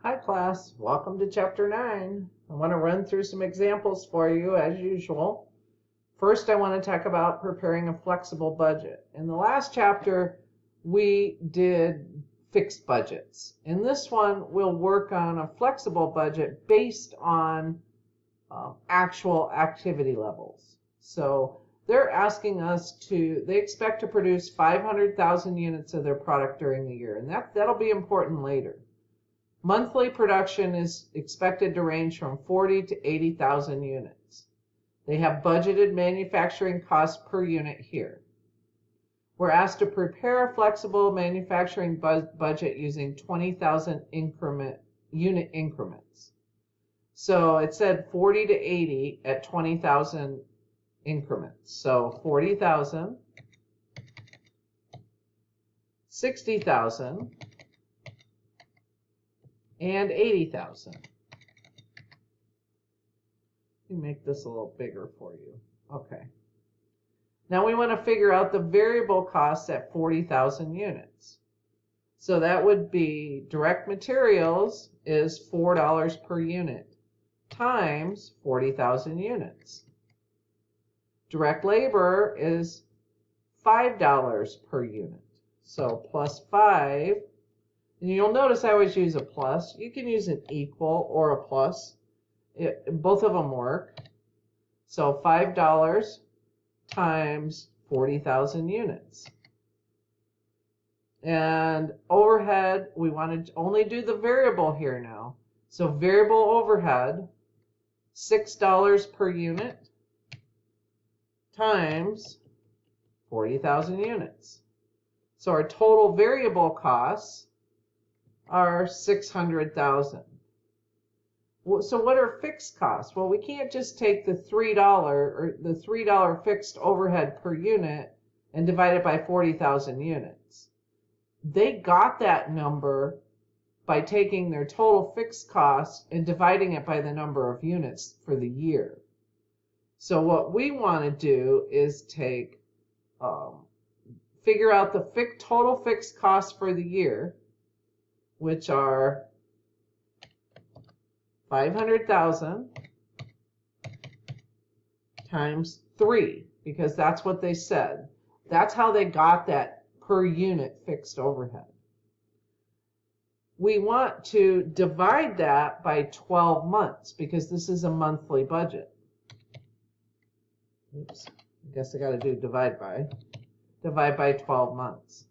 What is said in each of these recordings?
Hi class, welcome to chapter 9. I want to run through some examples for you as usual. First, I want to talk about preparing a flexible budget. In the last chapter, we did fixed budgets. In this one, we'll work on a flexible budget based on actual activity levels. So they're asking us they expect to produce 500,000 units of their product during the year, and that'll be important later. Monthly production is expected to range from 40 to 80,000 units. They have budgeted manufacturing costs per unit here. We're asked to prepare a flexible manufacturing budget using 20,000 unit increments. So it said 40 to 80 at 20,000 increments. So 40,000, 60,000, and 80,000. Let me make this a little bigger for you. Okay. Now we want to figure out the variable costs at 40,000 units. So that would be direct materials is $4 per unit times 40,000 units. Direct labor is $5 per unit. So plus 5. And you'll notice I always use a plus. You can use an equal or a plus. Both of them work. So $5 times 40,000 units. And overhead, we want to only do the variable here now. So variable overhead, $6 per unit times 40,000 units. So our total variable costs are 600,000. So what are fixed costs? Well, we can't just take the $3 fixed overhead per unit and divide it by 40,000 units. They got that number by taking their total fixed cost and dividing it by the number of units for the year. So what we want to do is figure out the total fixed cost for the year, which are 500,000 times 3, because that's what they said. That's how they got that per unit fixed overhead. We want to divide that by 12 months because this is a monthly budget. Oops, I guess I got to do divide by 12 months.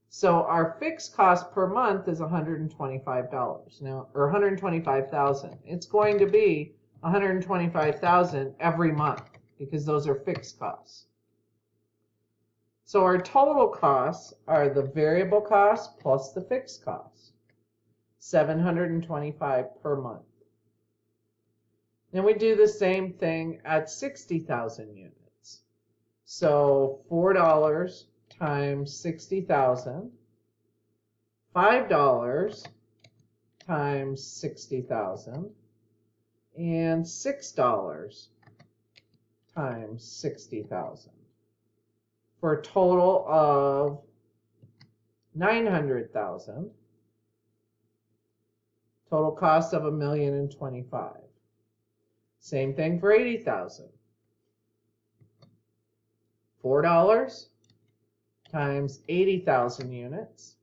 So our fixed cost per month is $125 now, or 125,000. It's going to be 125,000 every month because those are fixed costs. So our total costs are the variable costs plus the fixed costs, $725 per month. Then we do the same thing at 60,000 units. So $4 times 60,000, $5 times 60,000, and $6 times 60,000 for a total of 900,000. Total cost of $1,025,000. Same thing for 80,000. $4 times 80,000 units,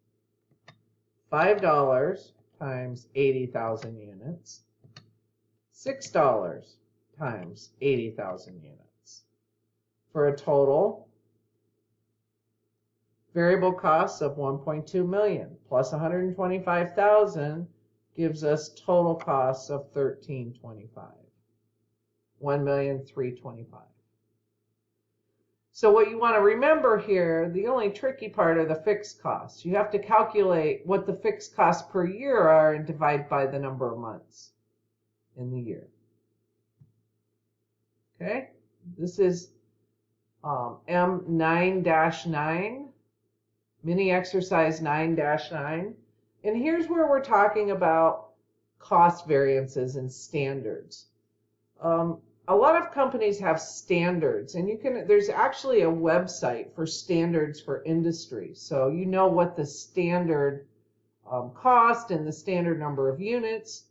$5 times 80,000 units, $6 times 80,000 units, for a total variable costs of $1.2 million plus 125,000 gives us total costs of $1,325, $1,325,000. So what you want to remember here, the only tricky part are the fixed costs. You have to calculate what the fixed costs per year are and divide by the number of months in the year. Okay, this is M9-9, mini exercise 9-9. And here's where we're talking about cost variances and standards. A lot of companies have standards, and there's actually a website for standards for industry. So you know what the standard cost and the standard number of units.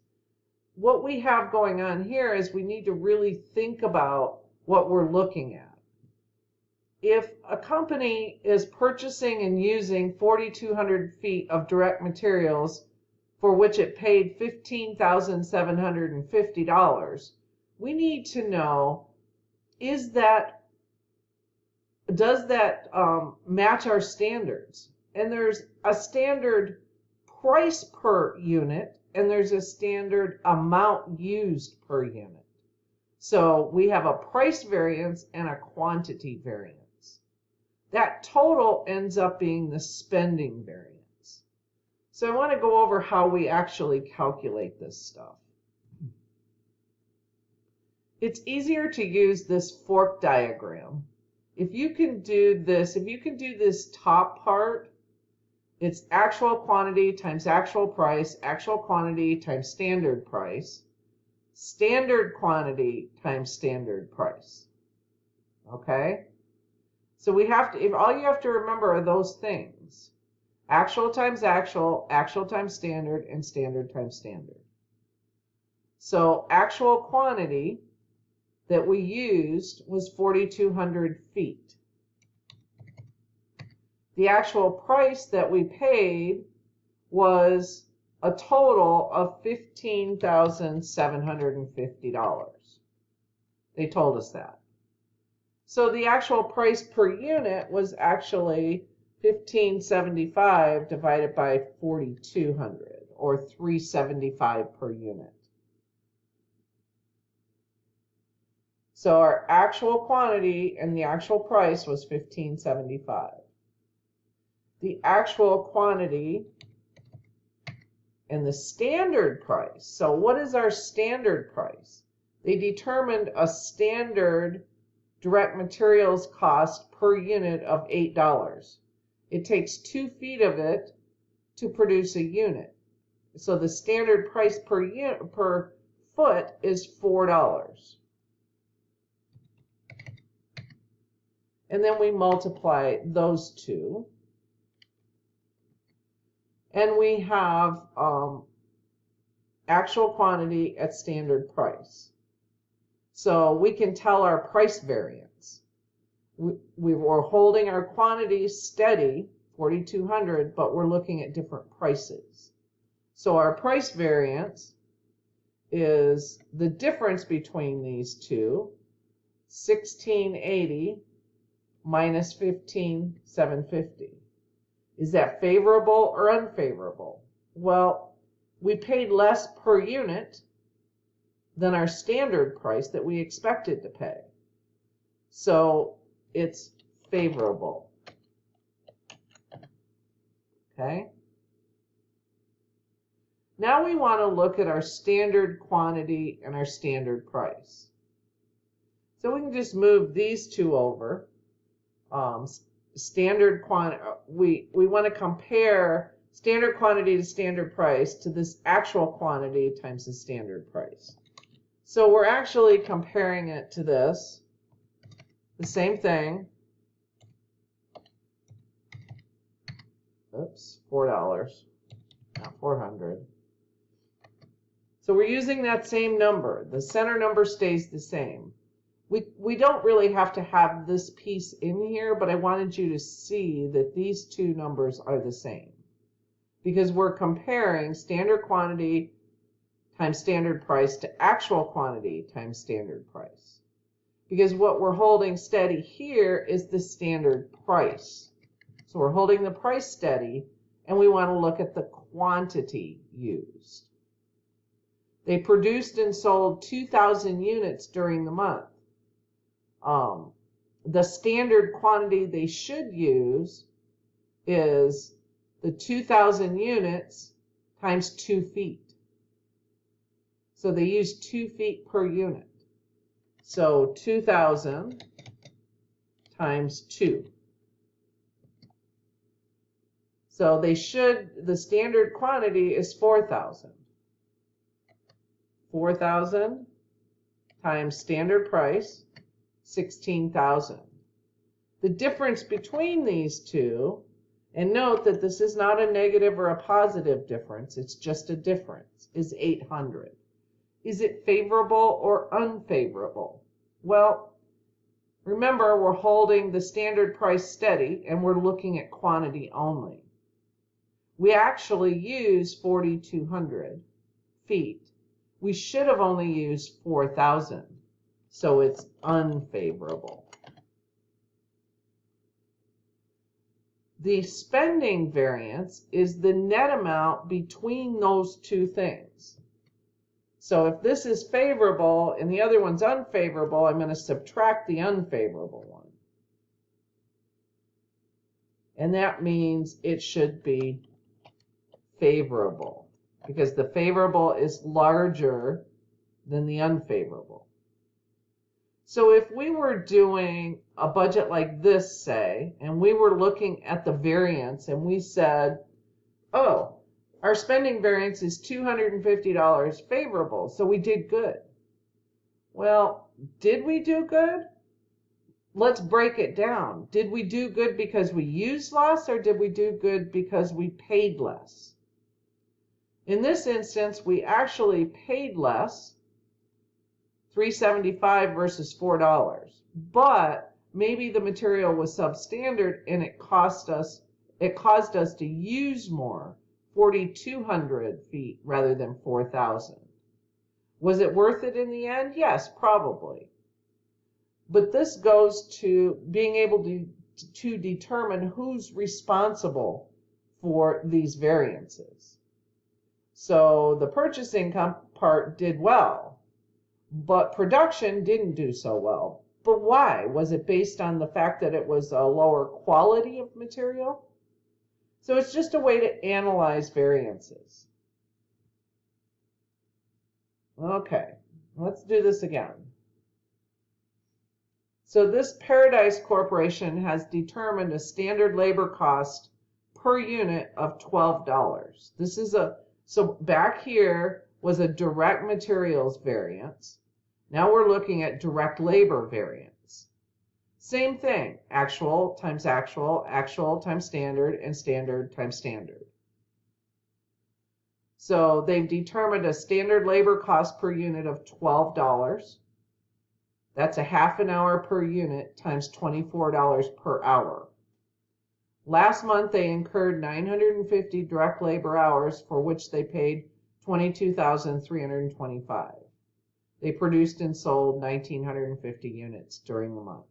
What we have going on here is we need to really think about what we're looking at. If a company is purchasing and using 4,200 feet of direct materials for which it paid $15,750, we need to know, does that match our standards? And there's a standard price per unit, and there's a standard amount used per unit. So we have a price variance and a quantity variance. That total ends up being the spending variance. So I want to go over how we actually calculate this stuff. It's easier to use this fork diagram. If you can do this top part, it's actual quantity times actual price, actual quantity times standard price, standard quantity times standard price. Okay? So we have to, all you have to remember are those things. Actual times actual, actual times standard, and standard times standard. So actual quantity that we used was 4,200 feet. The actual price that we paid was a total of $15,750. They told us that. So the actual price per unit was actually $1,575 divided by 4,200, or $375 per unit. So our actual quantity and the actual price was $1,575. The actual quantity and the standard price. So what is our standard price? They determined a standard direct materials cost per unit of $8. It takes 2 feet of it to produce a unit. So the standard price per unit per foot is $4. And then we multiply those two. And we have actual quantity at standard price. So we can tell our price variance. We were holding our quantities steady, 4,200, but we're looking at different prices. So our price variance is the difference between these two, 1,680 minus 15,750. Is that favorable or unfavorable? Well, we paid less per unit than our standard price that we expected to pay. So it's favorable. Okay? Now we want to look at our standard quantity and our standard price. So we can just move these two over. Standard quantity, we want to compare standard quantity to standard price to this actual quantity times the standard price. So we're actually comparing it to this, the same thing. Oops, $4, not 400. So we're using that same number. The center number stays the same. We don't really have to have this piece in here, but I wanted you to see that these two numbers are the same, because we're comparing standard quantity times standard price to actual quantity times standard price. Because what we're holding steady here is the standard price. So we're holding the price steady, and we want to look at the quantity used. They produced and sold 2,000 units during the month. The standard quantity they should use is the 2,000 units times 2 feet. So they use 2 feet per unit. So 2,000 times 2. So the standard quantity is 4,000. 4,000 times standard price, 16,000. The difference between these two And note that this is not a negative or a positive difference. It's just a difference, is 800. Is it favorable or unfavorable? Well, remember, we're holding the standard price steady and we're looking at quantity only. We actually use 4,200 feet. We should have only used 4,000, so it's unfavorable. The spending variance is the net amount between those two things. So if this is favorable and the other one's unfavorable, I'm going to subtract the unfavorable one. And that means it should be favorable, because the favorable is larger than the unfavorable. So if we were doing a budget like this, say, and we were looking at the variance and we said, oh, our spending variance is $250 favorable, so we did good. Well, did we do good? Let's break it down. Did we do good because we used less, or did we do good because we paid less? In this instance, we actually paid less, $3.75 versus $4. But maybe the material was substandard and it caused us to use more, 4,200 feet rather than 4,000. Was it worth it in the end? Yes, probably. But this goes to being able to determine who's responsible for these variances. So the purchasing part did well, but production didn't do so well. But why? Was it based on the fact that it was a lower quality of material? So it's just a way to analyze variances. Okay, let's do this again. So this Paradise Corporation has determined a standard labor cost per unit of $12. So back here was a direct materials variance. Now we're looking at direct labor variance. Same thing, actual times actual, actual times standard, and standard times standard. So they've determined a standard labor cost per unit of $12. That's a half an hour per unit times $24 per hour. Last month, they incurred 950 direct labor hours, for which they paid $22,325. They produced and sold 1,950 units during the month.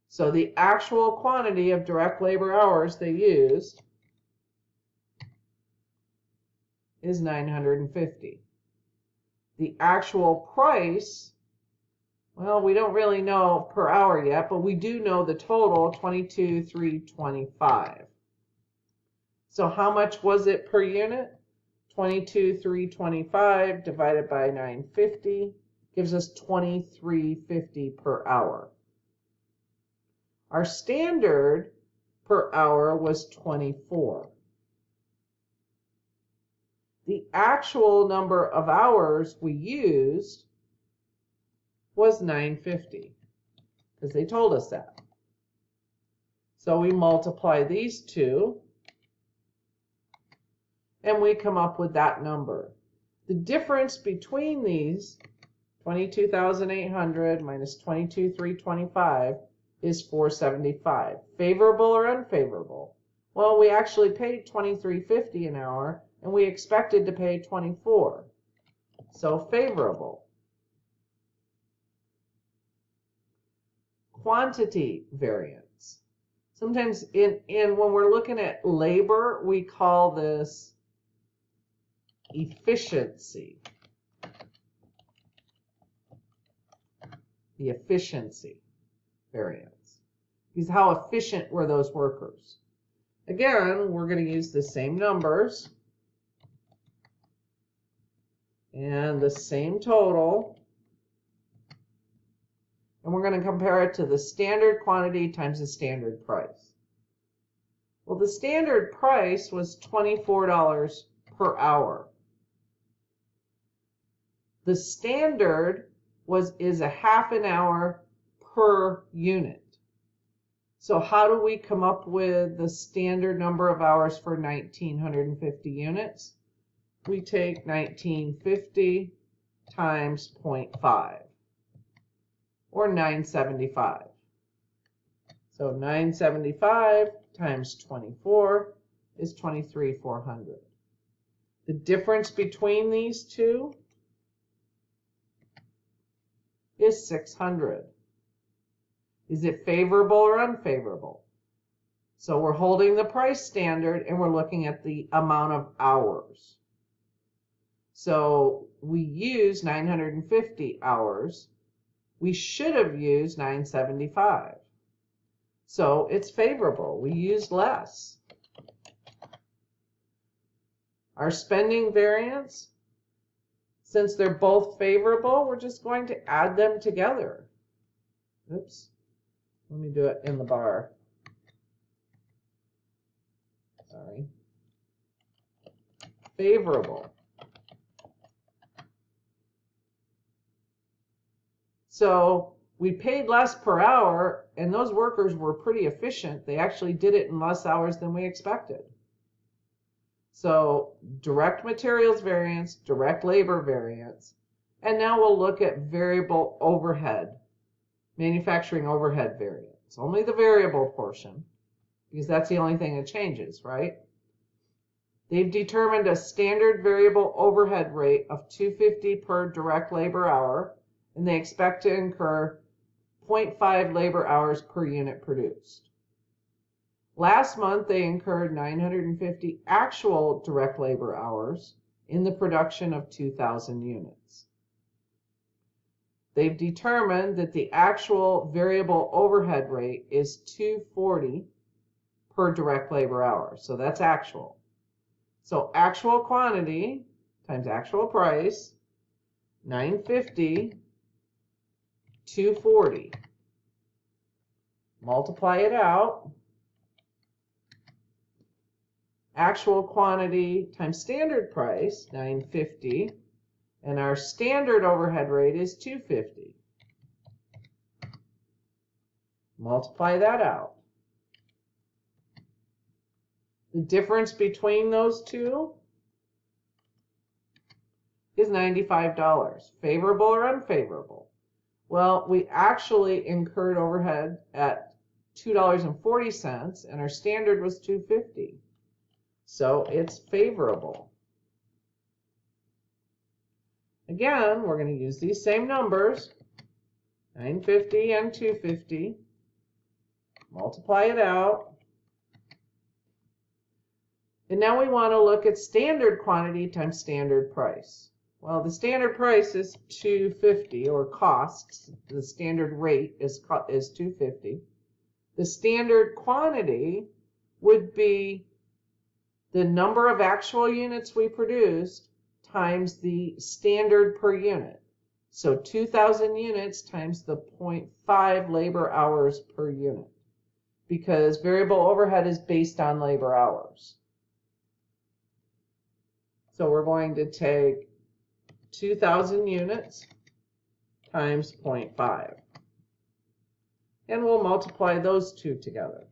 So the actual quantity of direct labor hours they used is 950. The actual price, well, we don't really know per hour yet, but we do know the total, $22,325. So how much was it per unit? $22,325 divided by 950 gives us $23.50 per hour. Our standard per hour was 24. The actual number of hours we used was 950, because they told us that. So we multiply these two, and we come up with that number. The difference between these, 22,800 minus 22,325, is 475. Favorable or unfavorable? Well, we actually paid $23.50 an hour, and we expected to pay 24. So favorable. Quantity variance. Sometimes when we're looking at labor, we call this efficiency. The efficiency variance. Because how efficient were those workers? Again, we're going to use the same numbers and the same total. And we're going to compare it to the standard quantity times the standard price. Well, the standard price was $24 per hour. The standard is a half an hour per unit. So how do we come up with the standard number of hours for 1950 units? We take 1950 times 0.5, or 975. So 975 times 24 is 23,400. The difference between these two is 600. Is it favorable or unfavorable? So we're holding the price standard and we're looking at the amount of hours. So we use 950 hours. We should have used 975. So it's favorable. We used less. Our spending variance, since they're both favorable, we're just going to add them together. Oops. Let me do it in the bar. Sorry. Favorable. So we paid less per hour, and those workers were pretty efficient. They actually did it in less hours than we expected. So direct materials variance, direct labor variance, and now we'll look at variable overhead, manufacturing overhead variance. Only the variable portion, because that's the only thing that changes, right? They've determined a standard variable overhead rate of $2.50 per direct labor hour, and they expect to incur 0.5 labor hours per unit produced. Last month, they incurred 950 actual direct labor hours in the production of 2,000 units. They've determined that the actual variable overhead rate is $2.40 per direct labor hour. So that's actual. So actual quantity times actual price, 950, 240. Multiply it out. Actual quantity times standard price, 950, and our standard overhead rate is 250. Multiply that out. The difference between those two is $95. Favorable or unfavorable? Well, we actually incurred overhead at $2.40, and our standard was $2.50. So it's favorable. Again, we're going to use these same numbers, 950 and 250. Multiply it out. And now we want to look at standard quantity times standard price. Well, the standard price is $2.50, or costs. The standard rate is $2.50. The standard quantity would be the number of actual units we produced times the standard per unit. So 2,000 units times the 0.5 labor hours per unit, because variable overhead is based on labor hours. So we're going to take 2,000 units times 0.5. And we'll multiply those two together.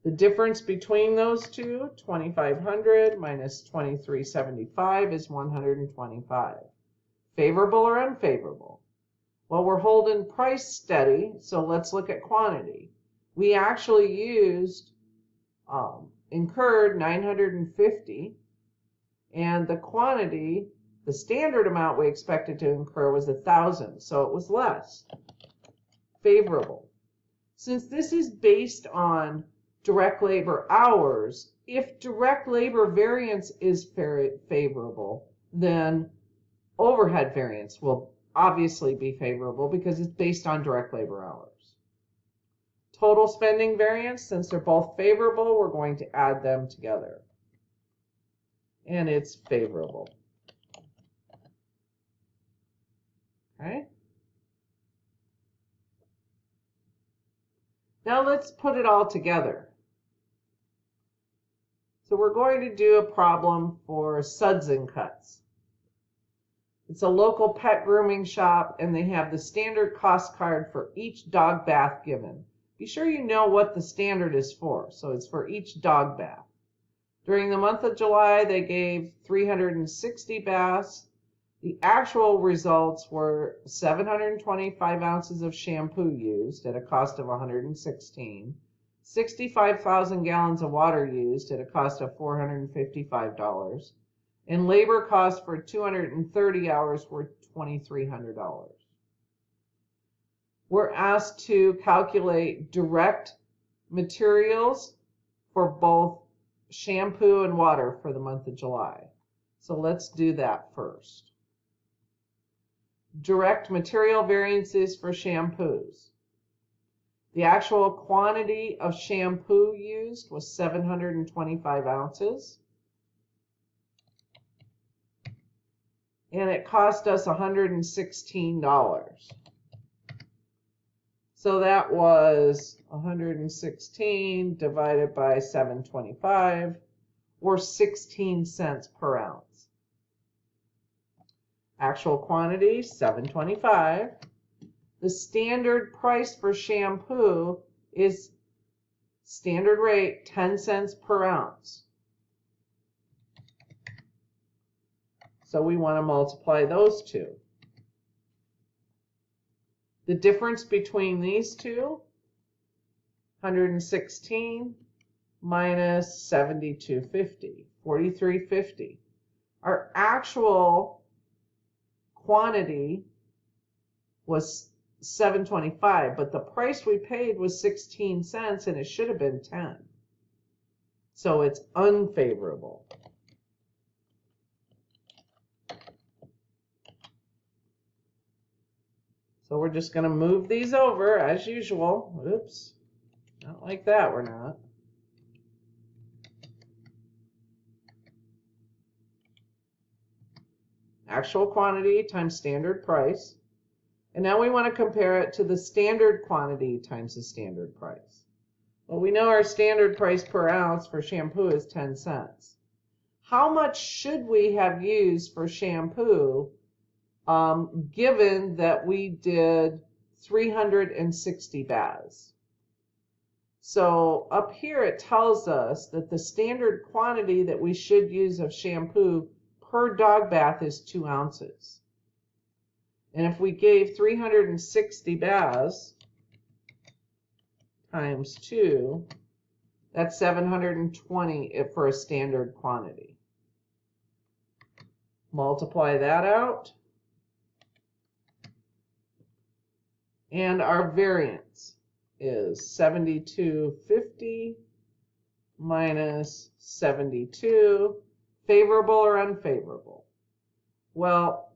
The difference between those two, 2,500 minus 2,375, is 125. Favorable or unfavorable? Well, we're holding price steady, so let's look at quantity. We actually incurred 950, and the quantity, the standard amount we expected to incur was 1,000, so it was less. Favorable. Since this is based on direct labor hours, if direct labor variance is favorable, then overhead variance will obviously be favorable because it's based on direct labor hours. Total spending variance, since they're both favorable, we're going to add them together. And it's favorable. Okay? Now let's put it all together. So we're going to do a problem for suds and cuts. It's a local pet grooming shop, and they have the standard cost card for each dog bath given. Be sure you know what the standard is for. So it's for each dog bath. During the month of July, they gave 360 baths. The actual results were 725 ounces of shampoo used at a cost of $116, 65,000 gallons of water used at a cost of $455, and labor costs for 230 hours were $2,300. We're asked to calculate direct materials for both shampoo and water for the month of July. So let's do that first. Direct material variances for shampoos. The actual quantity of shampoo used was 725 ounces. And it cost us $116. So that was 116 divided by 725, or 16 cents per ounce. Actual quantity, 725. The standard price for shampoo is standard rate, 10 cents per ounce. So we want to multiply those two. The difference between these two, 116 minus 72.50, 43.50. Our actual quantity was 725, but the price we paid was 16 cents and it should have been 10. So it's unfavorable. So we're just going to move these over as usual. Oops, not like that, we're not. Actual quantity times standard price. And now we want to compare it to the standard quantity times the standard price. Well, we know our standard price per ounce for shampoo is 10 cents. How much should we have used for shampoo given that we did 360 baths? So up here it tells us that the standard quantity that we should use of shampoo per dog bath is 2 ounces. And if we gave 360 baths times 2, that's 720 for a standard quantity. Multiply that out. And our variance is 72.50 minus 72. Favorable or unfavorable? Well,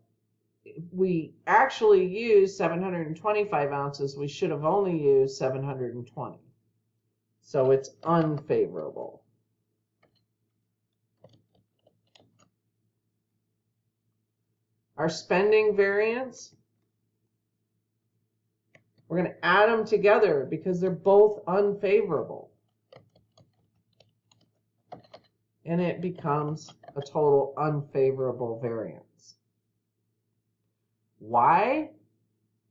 if we actually used 725 ounces, we should have only used 720. So it's unfavorable. Our spending variance, we're going to add them together because they're both unfavorable. And it becomes a total unfavorable variance. Why?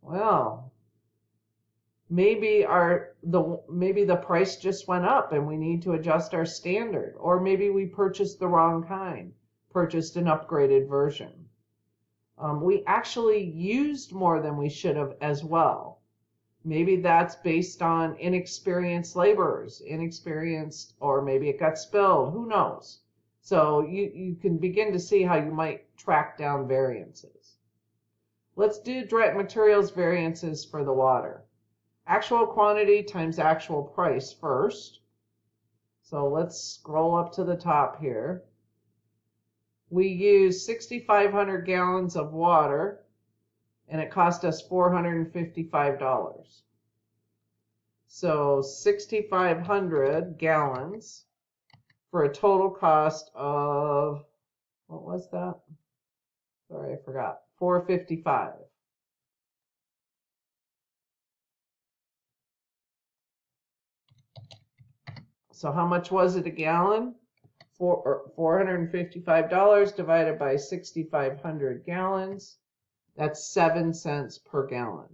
Well, maybe the price just went up and we need to adjust our standard, or maybe we purchased the wrong kind, purchased an upgraded version. We actually used more than we should have as well. Maybe that's based on inexperienced laborers, or maybe it got spilled, who knows? So you can begin to see how you might track down variances. Let's do direct materials variances for the water. Actual quantity times actual price first. So let's scroll up to the top here. We used 6,500 gallons of water, and it cost us $455. So 6,500 gallons for a total cost of, what was that? Sorry, I forgot. $455. So how much was it a gallon? $455 divided by 6,500 gallons. That's 7 cents per gallon.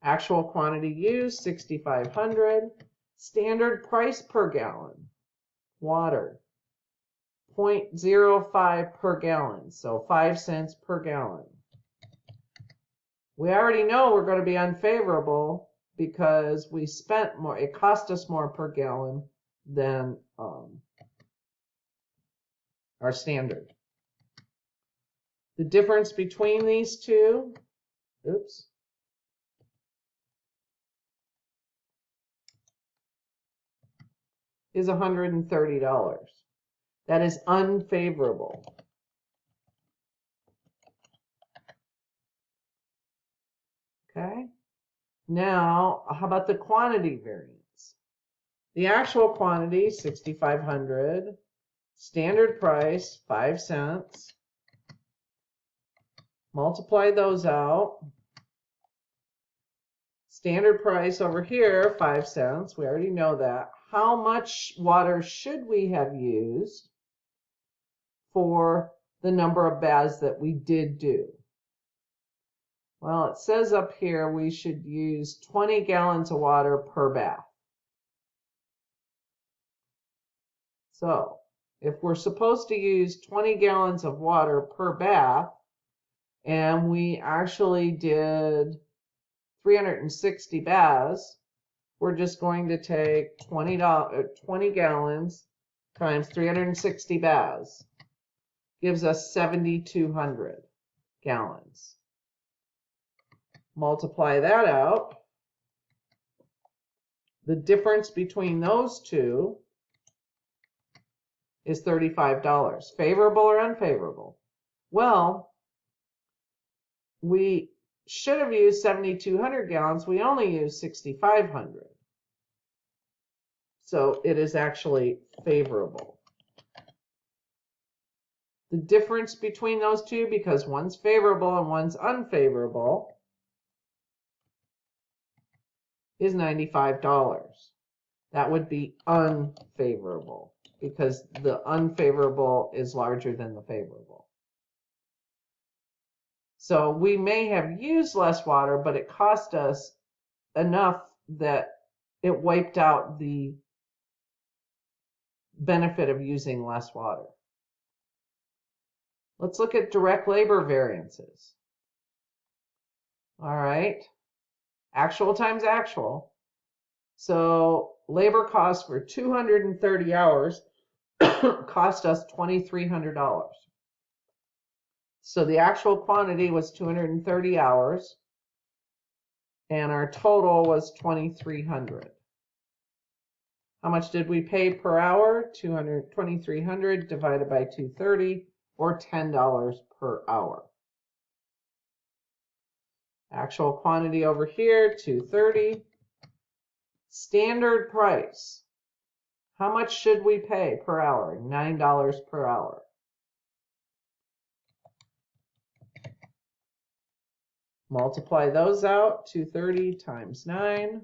Actual quantity used, 6,500. Standard price per gallon. Water, 0.05 per gallon, so 5 cents per gallon. We already know we're going to be unfavorable because we spent more, it cost us more per gallon than our standard. The difference between these two, is $130. That is unfavorable. Okay. Now, how about the quantity variance? The actual quantity, 6,500. Standard price, 5 cents. Multiply those out. Standard price over here, 5 cents. We already know that. How much water should we have used for the number of baths that we did do? Well, it says up here we should use 20 gallons of water per bath. So, if we're supposed to use 20 gallons of water per bath, and we actually did 360 baths, we're just going to take 20 gallons times 360 baths. Gives us 7,200 gallons. Multiply that out. The difference between those two is $35. Favorable or unfavorable? Well, we should have used 7,200 gallons. We only used 6,500. So it is actually favorable. The difference between those two, because one's favorable and one's unfavorable, is $95. That would be unfavorable because the unfavorable is larger than the favorable. So we may have used less water, but it cost us enough that it wiped out the benefit of using less water. Let's look at direct labor variances. All right. Actual times actual. So labor costs for 230 hours cost us $2,300. So the actual quantity was 230 hours, and our total was 2,300. How much did we pay per hour? 2,300 divided by 230, or $10 per hour. Actual quantity over here, 230. Standard price. How much should we pay per hour? $9 per hour. Multiply those out. 230 times 9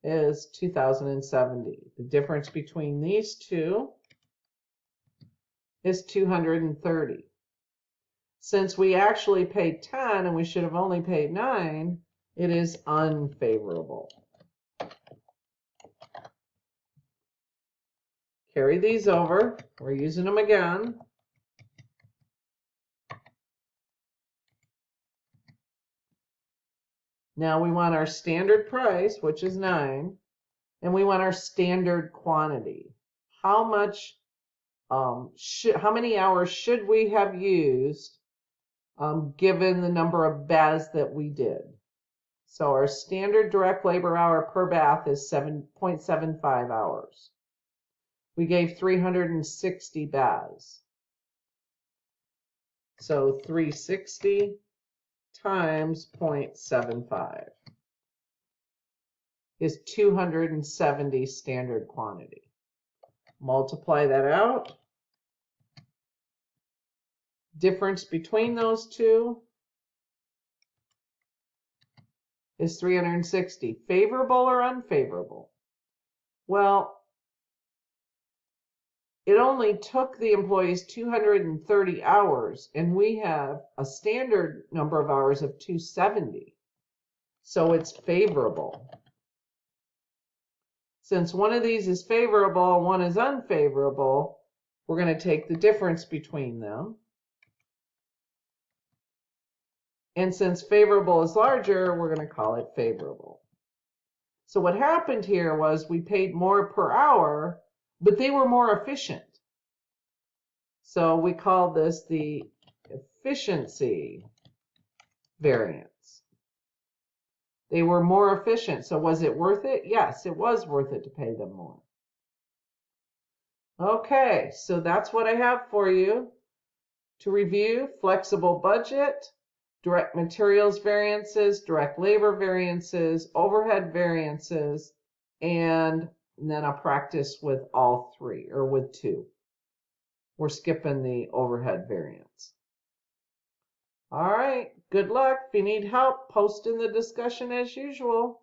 is 2,070. The difference between these two is 230. Since we actually paid 10 and we should have only paid 9, it is unfavorable. Carry these over. We're using them again. Now we want our standard price, which is 9, and we want our standard quantity. How many hours should we have used given the number of baths that we did? So our standard direct labor hour per bath is 7.75 hours. We gave 360 baths. So 360 times 0.75 is 270 standard quantity. Multiply that out. Difference between those two is 360. Favorable or unfavorable? Well, it only took the employees 230 hours, and we have a standard number of hours of 270. So it's favorable. Since one of these is favorable and one is unfavorable, we're going to take the difference between them. And since favorable is larger, we're going to call it favorable. So what happened here was we paid more per hour, but they were more efficient. So we call this the efficiency variance. They were more efficient. So was it worth it? Yes, it was worth it to pay them more. Okay, so that's what I have for you. To review: flexible budget, direct materials variances, direct labor variances, overhead variances, and then a practice with all three, or with two. We're skipping the overhead variance. All right, good luck. If you need help, post in the discussion as usual.